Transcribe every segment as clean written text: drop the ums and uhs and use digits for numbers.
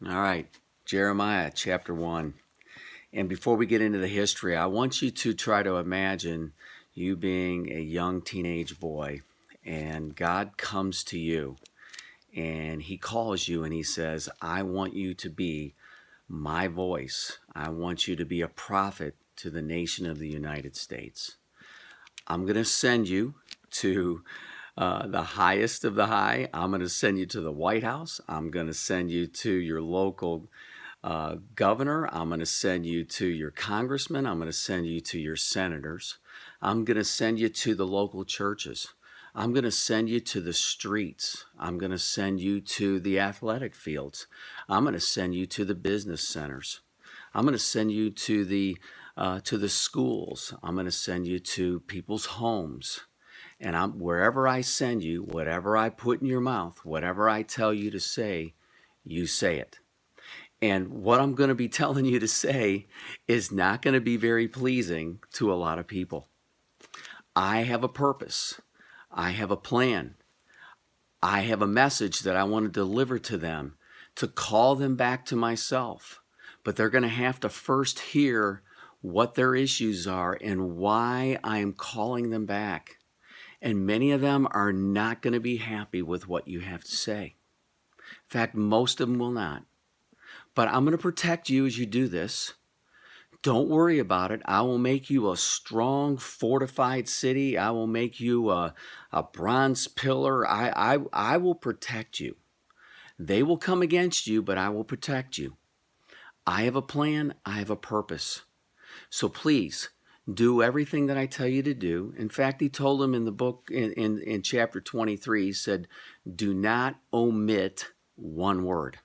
All right, Jeremiah chapter 1. And before we get into the history, I want you to try to imagine you being a young teenage boy, and God comes to you and he calls you and he says, I want you to be my voice. I want you to be a prophet to the nation of the United States. I'm going to send you to the highest of the high. I'm going to send you to the White House. I'm going to send you to your local governor. I'm going to send you to your congressman. I'm going to send you to your senators. I'm going to send you to the local churches. I'm going to send you to the streets. I'm going to send you to the athletic fields. I'm going to send you to the business centers. I'm going to send you to the schools. I'm going to send you to people's homes. And wherever I send you, whatever I put in your mouth, whatever I tell you to say, you say it. And what I'm going to be telling you to say is not going to be very pleasing to a lot of people. I have a purpose. I have a plan. I have a message that I want to deliver to them, to call them back to myself. But they're going to have to first hear what their issues are and why I am calling them back. And many of them are not going to be happy with what you have to say. In fact, most of them will not. But I'm going to protect you as you do this. Don't worry about it. I will make you a strong, fortified city. I will make you a bronze pillar. I will protect you. They will come against you, but I will protect you. I have a plan. I have a purpose. So please, do everything that I tell you to do. In fact, he told them in the book, in chapter 23, he said, do not omit one word.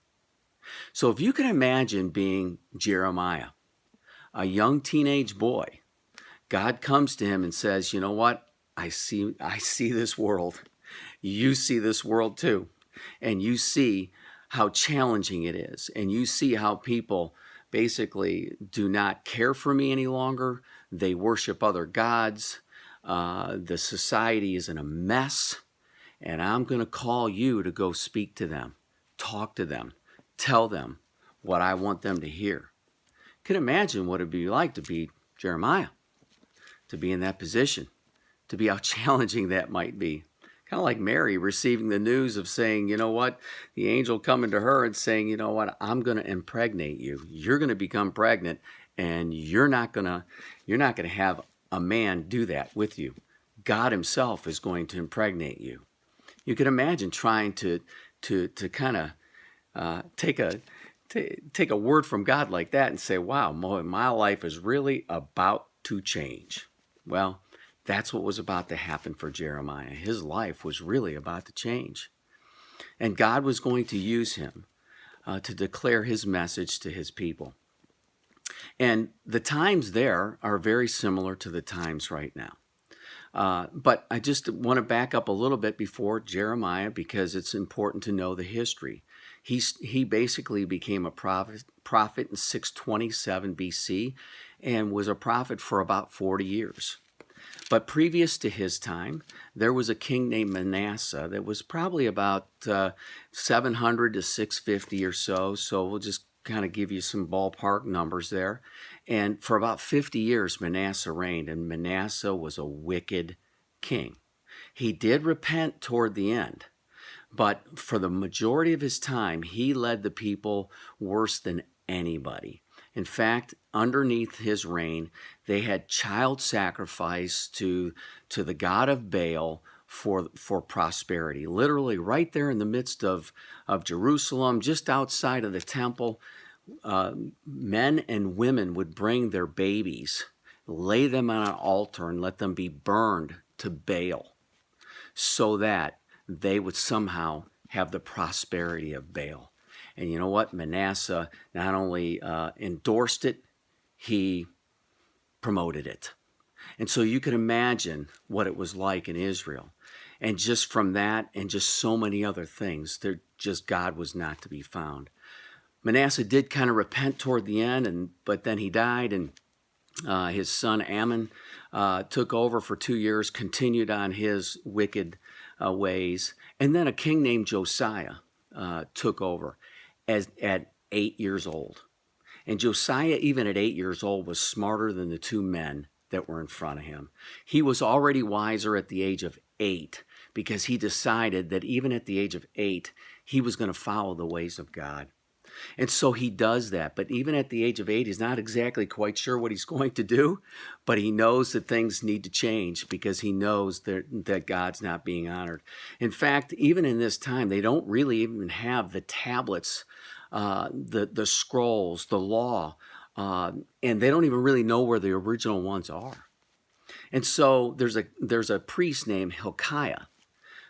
So if you can imagine being Jeremiah, a young teenage boy, God comes to him and says, you know what? I see this world. You see this world too. And you see how challenging it is. And you see how people basically do not care for me any longer. They worship other gods. The society is in a mess. And I'm going to call you to go speak to them, talk to them, tell them what I want them to hear. You can imagine what it'd be like to be Jeremiah, to be in that position, to be how challenging that might be. Kind of like Mary receiving the news of saying, you know what, the angel coming to her and saying, you know what, I'm going to impregnate you. You're going to become pregnant, and you're not going to have a man do that with you. God himself is going to impregnate you. You can imagine trying to kind of take a word from God like that and say, wow, my life is really about to change. Well, that's what was about to happen for Jeremiah. His life was really about to change. And God was going to use him to declare his message to his people. And the times there are very similar to the times right now. But I just want to back up a little bit before Jeremiah, because it's important to know the history. He basically became a prophet in 627 BC and was a prophet for about 40 years. But previous to his time, there was a king named Manasseh that was probably about 700 to 650 or so. So we'll just kind of give you some ballpark numbers there. And for about 50 years, Manasseh reigned, and Manasseh was a wicked king. He did repent toward the end, but for the majority of his time, he led the people worse than anybody. In fact, underneath his reign, they had child sacrifice to the god of Baal for prosperity. Literally right there in the midst of Jerusalem, just outside of the temple, men and women would bring their babies, lay them on an altar, and let them be burned to Baal so that they would somehow have the prosperity of Baal. And you know what? Manasseh not only endorsed it, he promoted it. And so you can imagine what it was like in Israel. And just from that and just so many other things, God was not to be found. Manasseh did kind of repent toward the end, but then he died, and his son Amon took over for 2 years, continued on his wicked ways. And then a king named Josiah took over. At 8 years old. And Josiah, even at 8 years old, was smarter than the two men that were in front of him. He was already wiser at the age of 8 because he decided that even at the age of 8, he was going to follow the ways of God. And so he does that. But even at the age of 8, he's not exactly quite sure what he's going to do, but he knows that things need to change because he knows that God's not being honored. In fact, even in this time, they don't really even have the tablets, the scrolls, the law, and they don't even really know where the original ones are. And so there's a priest named Hilkiah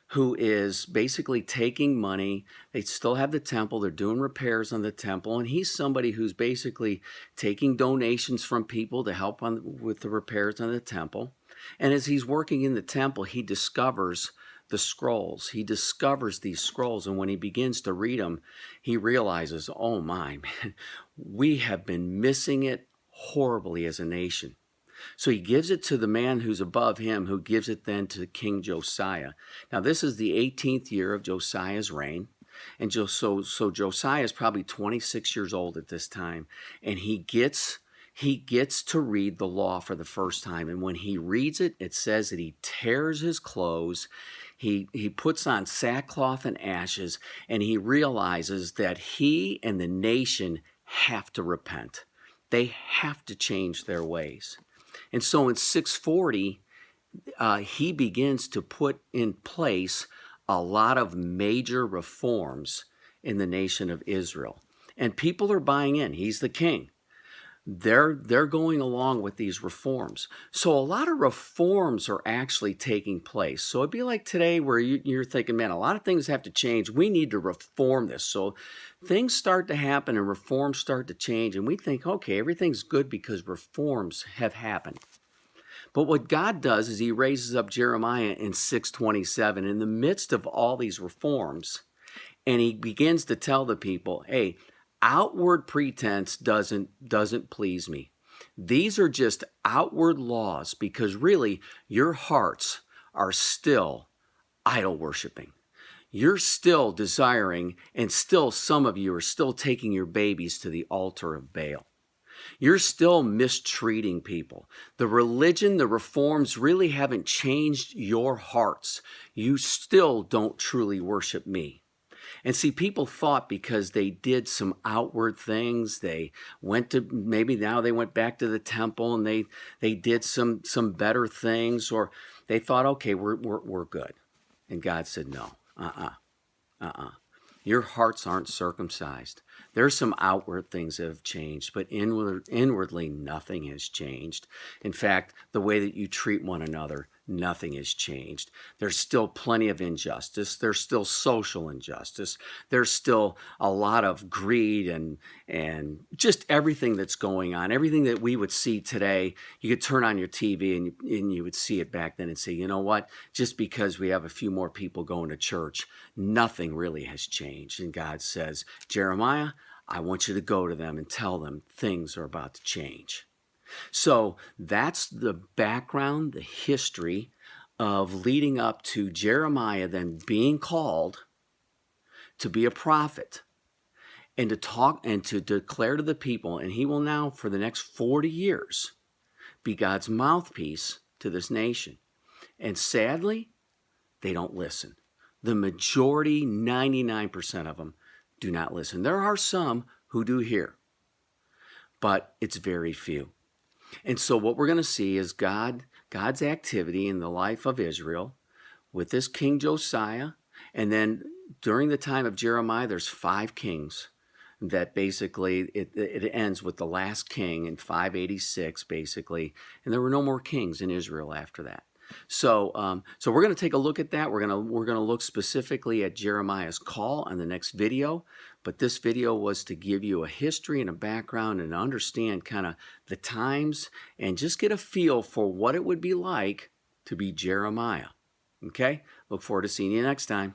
who is basically taking money. They still have the temple. They're doing repairs on the temple. And he's somebody who's basically taking donations from people to help with the repairs on the temple. And as he's working in the temple, he discovers the scrolls. He discovers these scrolls. And when he begins to read them, he realizes, oh my, man, we have been missing it horribly as a nation. So he gives it to the man who's above him, who gives it then to King Josiah. Now, this is the 18th year of Josiah's reign. And so Josiah is probably 26 years old at this time. And he gets to read the law for the first time. And when he reads it, it says that he tears his clothes. He puts on sackcloth and ashes. And he realizes that he and the nation have to repent. They have to change their ways. And so in 640, he begins to put in place a lot of major reforms in the nation of Israel. And people are buying in. He's the king. They're going along with these reforms. So a lot of reforms are actually taking place. So it'd be like today where you're thinking, man, a lot of things have to change. We need to reform this. So things start to happen and reforms start to change. And we think, okay, everything's good because reforms have happened. But what God does is he raises up Jeremiah in 627 in the midst of all these reforms. And he begins to tell the people, hey, outward pretense doesn't please me. These are just outward laws because really your hearts are still idol worshiping. You're still desiring, and still some of you are still taking your babies to the altar of Baal. You're still mistreating people. The religion, the reforms really haven't changed your hearts. You still don't truly worship me. And see, people thought because they did some outward things, they went to, maybe now they went back to the temple and they did some better things, or they thought, okay, we're good. And God said, no, your hearts aren't circumcised. There's some outward things that have changed, but inwardly nothing has changed. In fact, the way that you treat one another, nothing has changed. There's still plenty of injustice. There's still social injustice. There's still a lot of greed and just everything that's going on. Everything that we would see today, you could turn on your TV and you would see it back then and say, you know what? Just because we have a few more people going to church, nothing really has changed. And God says, Jeremiah, I want you to go to them and tell them things are about to change. So that's the background, the history of leading up to Jeremiah then being called to be a prophet and to talk and to declare to the people, and he will now for the next 40 years be God's mouthpiece to this nation. And sadly, they don't listen. The majority, 99% of them, do not listen. There are some who do hear, but it's very few. And so what we're going to see is God's activity in the life of Israel with this King Josiah. And then during the time of Jeremiah, there's 5 kings that basically it ends with the last king in 586, basically. And there were no more kings in Israel after that. So we're going to take a look at that. We're going to look specifically at Jeremiah's call on the next video. But this video was to give you a history and a background and understand kind of the times and just get a feel for what it would be like to be Jeremiah. Okay? Look forward to seeing you next time.